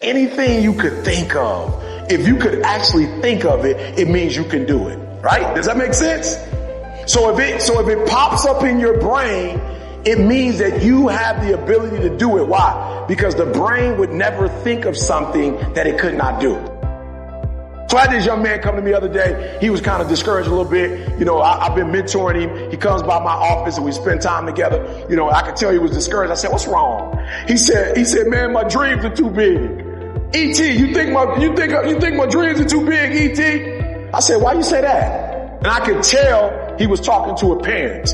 anything you could think of. If you could actually think of it, it means you can do it. Right? Does that make sense? So if it pops up in your brain, it means that you have the ability to do it. Why? Because the brain would never think of something that it could not do. So I had this young man come to me the other day. He was kind of discouraged a little bit. You know, I've been mentoring him. He comes by my office and we spend time together. You know, I could tell he was discouraged. I said, what's wrong? He said, man, my dreams are too big. E.T., you think my dreams are too big, E.T.? I said, why you say that? And I could tell he was talking to a parent,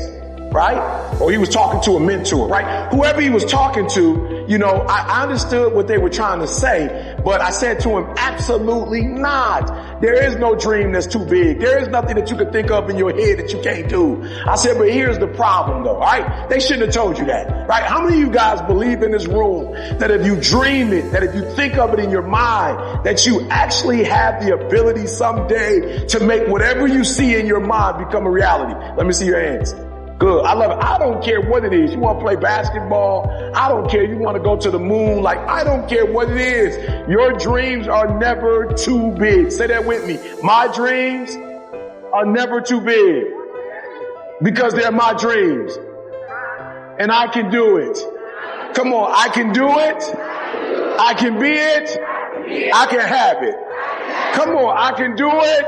right? Or he was talking to a mentor, right? Whoever he was talking to, you know, I understood what they were trying to say, but I said to him, absolutely not. There is no dream that's too big. There is nothing that you can think of in your head that you can't do. I said, but here's the problem though, right? They shouldn't have told you that, right? How many of you guys believe in this room that if you dream it, that if you think of it in your mind, that you actually have the ability someday to make whatever you see in your mind become a reality? Let me see your hands. Good. I love it. I don't care what it is. You want to play basketball? I don't care. You want to go to the moon? Like, I don't care what it is. Your dreams are never too big. Say that with me. My dreams are never too big because they're my dreams and I can do it. Come on. I can do it. I can be it. I can have it. Come on. I can do it.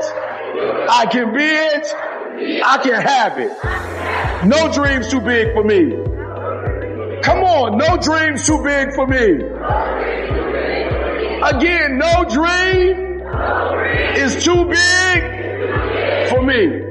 I can be it. I can have it. No dreams too big for me. Come on, no dreams too big for me. Again, no dream is too big for me.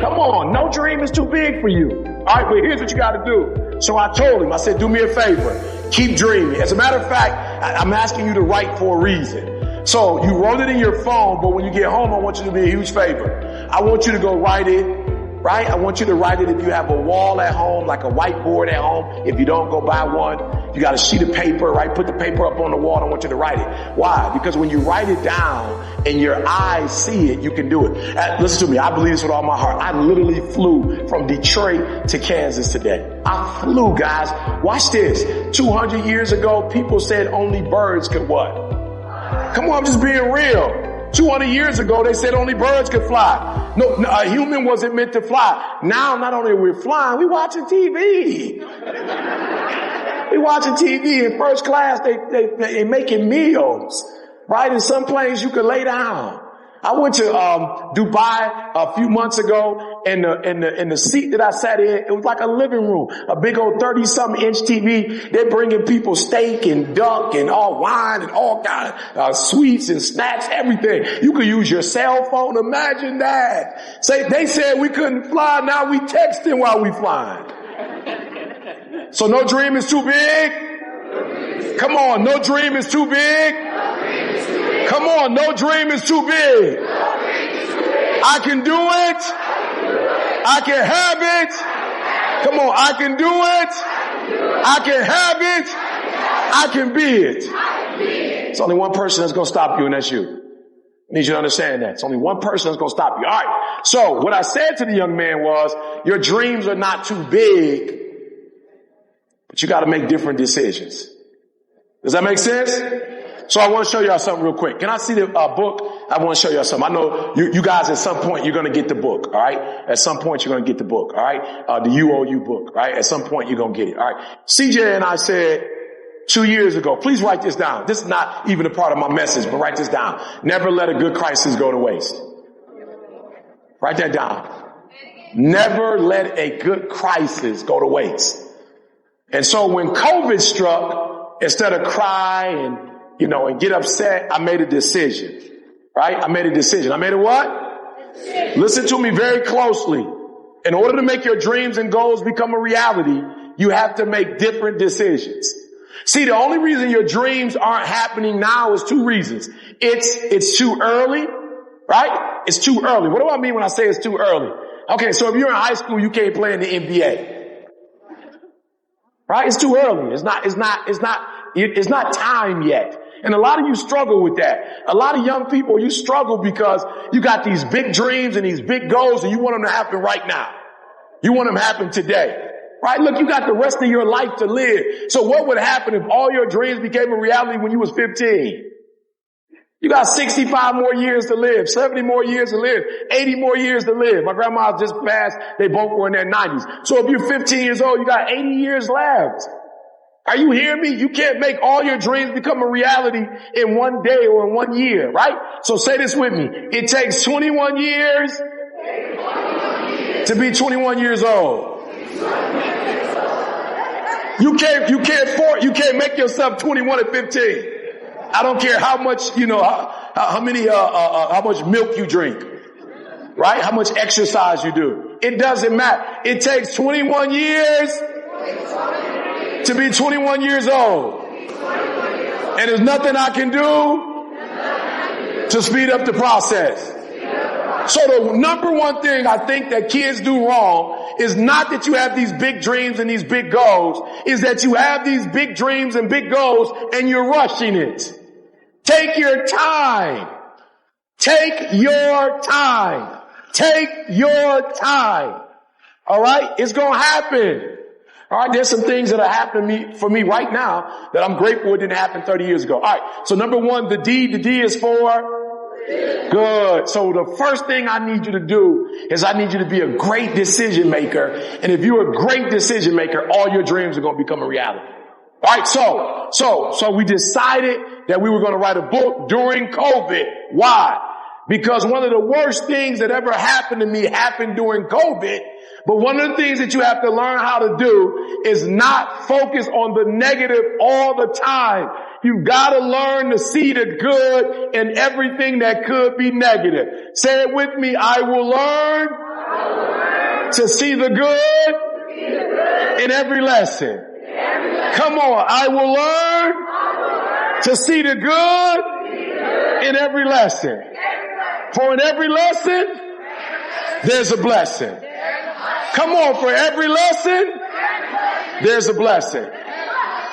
Come on, no dream is too big for you. All right, but here's what you got to do. So I told him, I said, do me a favor. Keep dreaming. As a matter of fact, I'm asking you to write for a reason. So you wrote it in your phone, but when you get home, I want you to do me a huge favor. I want you to go write it. Right? I want you to write it if you have a wall at home, like a whiteboard at home. If you don't, go buy one. You got a sheet of paper, right? Put the paper up on the wall. I want you to write it. Why? Because when you write it down and your eyes see it, you can do it. Listen to me. I believe this with all my heart. I literally flew from Detroit to Kansas today. I flew, guys. Watch this. 200 years ago, people said only birds could what? Come on, I'm just being real. 200 years ago, they said only birds could fly. No, a human wasn't meant to fly. Now, not only are we flying, we watching TV. We watching TV in first class. They making meals, right? In some planes, you could lay down. I went to Dubai a few months ago, and the seat that I sat in, it was like a living room, a big old 30-something inch TV. They're bringing people steak and duck and all wine and all kind of sweets and snacks, everything. You could use your cell phone. Imagine that. They said we couldn't fly. Now we texting while we flying. So no dream is too big. Come on, no dream is too big. Come on, no dream is too big. I can do it. I can have it. Come on, I can do it. I can have it. I can be it. It's only one person that's going to stop you, and that's you. I need you to understand that. It's only one person that's going to stop you. All right. So what I said to the young man was, your dreams are not too big, but you got to make different decisions. Does that make sense? So I want to show y'all something real quick. Can I see the book? I want to show y'all something. I know you guys at some point you're going to get the book, all right? At some point you're going to get the book, all right? The UOU book, right? At some point you're going to get it, all right? CJ and I said 2 years ago, please write this down. This is not even a part of my message, but write this down. Never let a good crisis go to waste. Write that down. Never let a good crisis go to waste. And so when COVID struck, instead of cry and get upset, I made a decision, right? I made a decision. I made a what? Listen to me very closely. In order to make your dreams and goals become a reality, you have to make different decisions. See, the only reason your dreams aren't happening now is two reasons. It's too early, right? It's too early. What do I mean when I say it's too early? Okay, so if you're in high school, you can't play in the NBA. Right? It's too early. It's not time yet. And a lot of you struggle with that. A lot of young people, you struggle because you got these big dreams and these big goals and you want them to happen right now. You want them to happen today. Right? Look, you got the rest of your life to live. So what would happen if all your dreams became a reality when you was 15? You got 65 more years to live, 70 more years to live, 80 more years to live. My grandma just passed. They both were in their 90s. So if you're 15 years old, you got 80 years left. Are you hearing me? You can't make all your dreams become a reality in one day or in 1 year, right? So say this with me. It takes 21 years to be 21 years old. You can't make yourself 21 at 15. I don't care how much, how much milk you drink, right? How much exercise you do. It doesn't matter. It takes 21 years to be 21 years old. And there's nothing I can do to speed up the process. So the number one thing I think that kids do wrong is not that you have these big dreams and these big goals, is that you have these big dreams and big goals and you're rushing it. Take your time. Take your time. Take your time. All right? It's going to happen. All right? There's some things that are happening for me right now that I'm grateful it didn't happen 30 years ago. All right. So number one, the D is for good. So the first thing I need you to do is I need you to be a great decision maker. And if you're a great decision maker, all your dreams are going to become a reality. All right, so we decided that we were going to write a book during COVID. Why? Because one of the worst things that ever happened to me happened during COVID. But one of the things that you have to learn how to do is not focus on the negative all the time. You've got to learn to see the good in everything that could be negative. Say it with me. I will learn to see the good in every lesson. Come on, I will learn to see the good in every lesson. For in every lesson, there's a blessing. Come on, for every lesson, there's a blessing.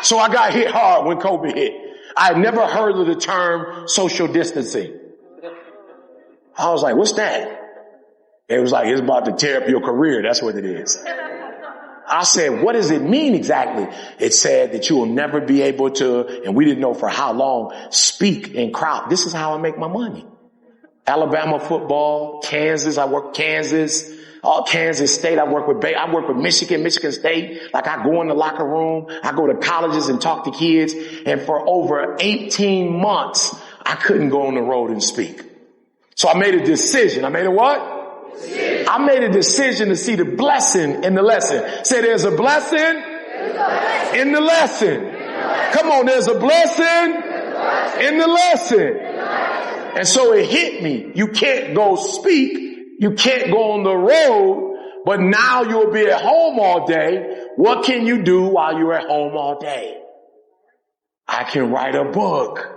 So I got hit hard when COVID hit. I had never heard of the term social distancing. I was like, what's that? It was like, it's about to tear up your career. That's what it is. I said, what does it mean exactly? It said that you will never be able to, and we didn't know for how long, speak in crowd. This is how I make my money. Alabama football, Kansas, I work Kansas, Kansas State, I work with Michigan State. Like I go in the locker room, I go to colleges and talk to kids, and for over 18 months, I couldn't go on the road and speak. So I made a decision. I made a what? I made a decision to see the blessing in the lesson. Say there's a blessing in the lesson. Come on, there's a blessing in the lesson. And so it hit me. You can't go speak. You can't go on the road, but now you'll be at home all day. What can you do while you're at home all day? I can write a book.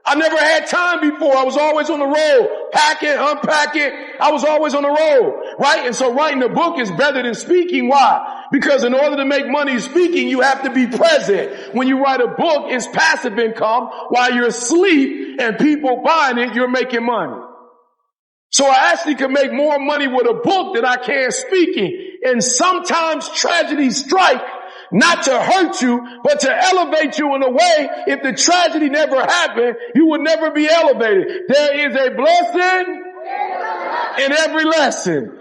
I never had time before. I was always on the road, packing, unpacking. I was always on the road, right? And so writing a book is better than speaking. Why? Because in order to make money speaking, you have to be present. When you write a book, it's passive income. While you're asleep and people buying it, you're making money. So I actually can make more money with a book than I can speaking. And sometimes tragedies strike not to hurt you, but to elevate you in a way. If the tragedy never happened, you would never be elevated. There is a blessing in every lesson.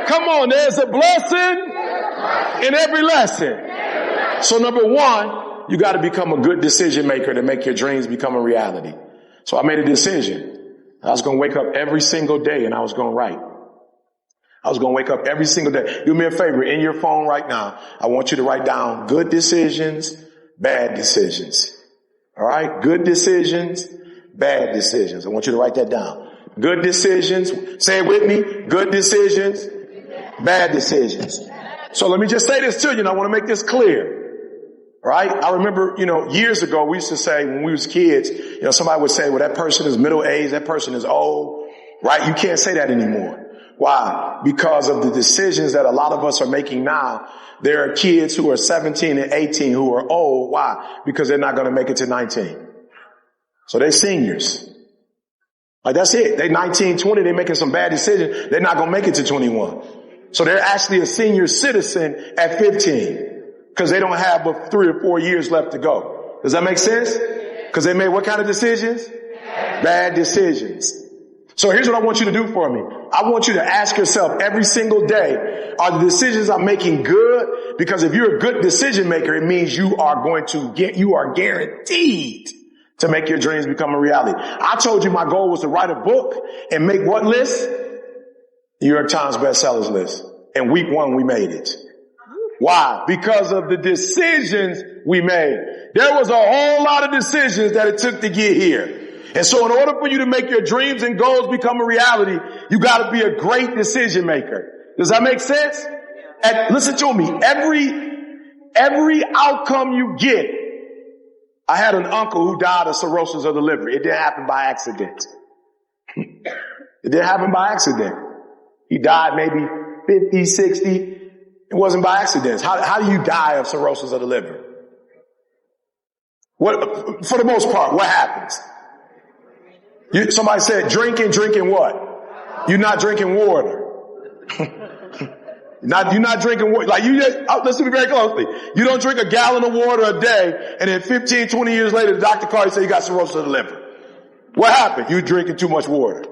Come on, there's a blessing in every lesson. So number one, you got to become a good decision maker to make your dreams become a reality. So I made a decision. I was going to wake up every single day and I was going to write. I was going to wake up every single day. Do me a favor. In your phone right now, I want you to write down good decisions, bad decisions. All right? Good decisions, bad decisions. I want you to write that down. Good decisions. Say it with me. Good decisions, bad decisions. So let me just say this to you, and I want to make this clear. All right? I remember, years ago, we used to say when we was kids, somebody would say, well, that person is middle-aged, that person is old. Right? You can't say that anymore. Why? Because of the decisions that a lot of us are making now. There are kids who are 17 and 18 who are old. Why? Because they're not going to make it to 19. So they're seniors. Like that's it. They're 19, 20. They're making some bad decisions. They're not going to make it to 21. So they're actually a senior citizen at 15 because they don't have but 3 or 4 years left to go. Does that make sense? Because they made what kind of decisions? Bad decisions. So here's what I want you to do for me. I want you to ask yourself every single day, are the decisions I'm making good? Because if you're a good decision maker, it means you are guaranteed to make your dreams become a reality. I told you my goal was to write a book and make what list? New York Times bestsellers list. And week 1 we made it. Why? Because of the decisions we made. There was a whole lot of decisions that it took to get here. And so in order for you to make your dreams and goals become a reality, you got to be a great decision maker. Does that make sense? And listen to me. Every outcome you get. I had an uncle who died of cirrhosis of the liver. It didn't happen by accident. It didn't happen by accident. He died maybe 50, 60. It wasn't by accident. How do you die of cirrhosis of the liver? What, for the most part, what happens? Somebody said drinking what? You're not drinking water. You're not drinking water. Like listen to me very closely. You don't drink a gallon of water a day and then 15, 20 years later the doctor calls you and says you got cirrhosis of the liver. What happened? You drinking too much water.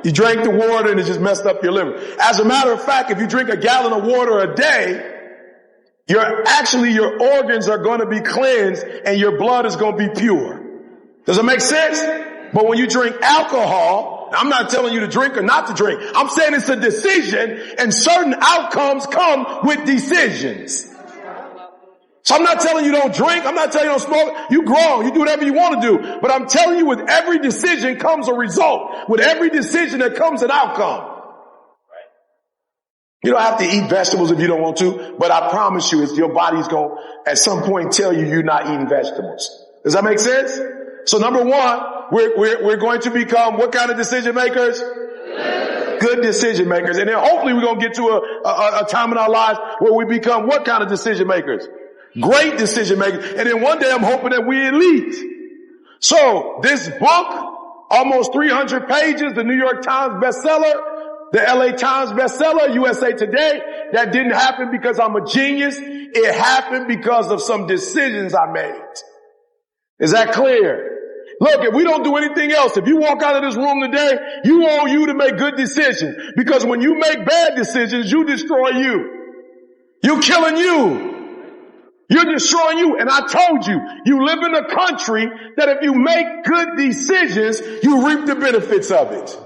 You drank the water and it just messed up your liver. As a matter of fact, if you drink a gallon of water a day, your organs are going to be cleansed and your blood is going to be pure. Does it make sense? But when you drink alcohol, I'm not telling you to drink or not to drink. I'm saying it's a decision and certain outcomes come with decisions. So I'm not telling you don't drink. I'm not telling you don't smoke. You grown. You do whatever you want to do. But I'm telling you with every decision comes a result. With every decision there comes an outcome. You don't have to eat vegetables if you don't want to, but I promise you your body's going to at some point tell you you're not eating vegetables. Does that make sense? So number 1, we're going to become what kind of decision makers? Good decision makers. And then hopefully we're going to get to a time in our lives where we become what kind of decision makers? Great decision makers. And then one day I'm hoping that we're elite. So this book, almost 300 pages, the New York Times bestseller, the LA Times bestseller, USA Today, that didn't happen because I'm a genius. It happened because of some decisions I made. Is that clear? Look, if we don't do anything else, if you walk out of this room today, you want you to make good decisions. Because when you make bad decisions, you destroy you. You're killing you. You're destroying you. And I told you, you live in a country that if you make good decisions, you reap the benefits of it.